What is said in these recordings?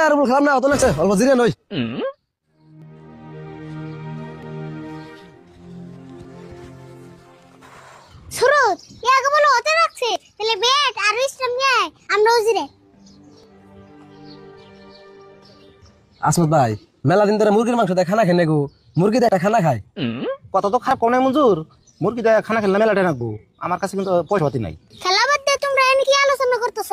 আর বল খারাপ না অত লাগছে অল্প জিরে নই সুরত ইয়াকে বলো হতে রাখছে তাহলে বেট আর ইসলাম নিয়ে আমরা ওজিরে আসমত ভাই মেলা দিন ধরে মুরগির মাংস দিয়ে খানা খেয়ে নেগু মুরগি দিয়ে একটা খানা খায় কত তো খারাপ কোনে মঞ্জুর মুরগি দেয় খানা খেলে মেলাটা রাখবো আমার কাছে কিন্তু পয়সা পাতি নাই খেলা বাদ দিয়ে তোমরা এনে কি আলোচনা করতেছ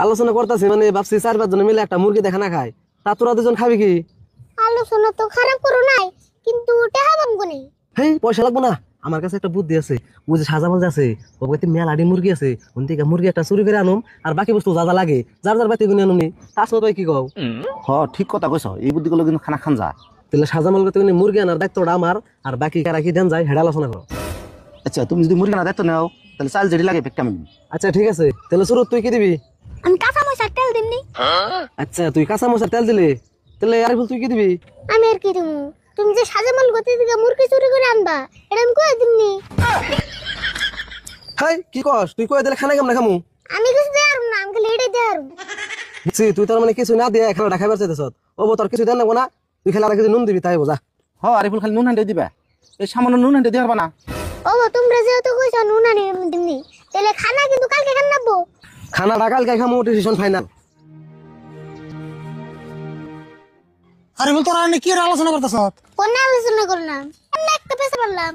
আলোচনা করতেছি মানে ভাবছি 4-5 জন মিলে একটা মুরগি দিয়ে খানা খায় তা তোরা দুজন খাবি কি আলোচনা তো খারাপ করো নাই কিন্তু টাকা বামগো নেই হেই পয়সা লাগবো না আমার কাছে একটা বুদ্ধি আছে ওই যে সাজামাল আছে ওকে মেলাডি মুরগি আছে ওন থেকে মুরগি একটা চুরি করে আনুম আর বাকি বস্তু যা যা লাগে যার যার বাতি কিনে আনুনি তাসমত ভাই কি কও হ ঠিক কথা কইছ এই বুদ্ধিগুলো কিন্তু খানা খান যা তাহলে সাজামাল করতে মুরগি আনার দায়িত্বটা আমার আর বাকি কারা কি দেন যায় হেডা আলোচনা করো আচ্ছা তুমি যদি মুরগি না দায়িত্ব নাও তাহলে চাল যেটি লাগে পেকটা আমি আচ্ছা ঠিক আছে তাহলে সুরত তুই কি দিবি আমি কাঁচা মশা তেল দিমনি আচ্ছা তুই কাঁচা মশার তেল দিলে তাহলে আরিফুল তুই কি দিবি আমি আর কি দিমু তুমি যে সাজামাল গতি থেকে মুরগি চুরি করে আনবা এটা আমি কই দিমনি হাই কি কস তুই কই দিলে খানা কেমন খামু আমি কিছু দেয়ার না আমি খালি এটাই দেয়ার বুঝছি তুই তার মানে কিছু না দিয়ে খেলাটা খাইবার চাইতেছ ও তোর কিছু দেন না তুই খেলা কিছু নুন দিবি তাই বোঝা হ আরিফুল খালি নুন হান্ডে দিবা এই সামান্য নুন হান্ডে দিয়ে পারবা না ও তোমরা যেহেতু কইছো নুন আনি দিমনি তাহলে খানা কিন্তু কালকে খানাবো খানাটা কালকে খামু ডিসিশন ফাইনাল আরে বল তোরা কি আলোচনা করতেছ কোন আলোচনা করলাম আমি একটা পেছে বললাম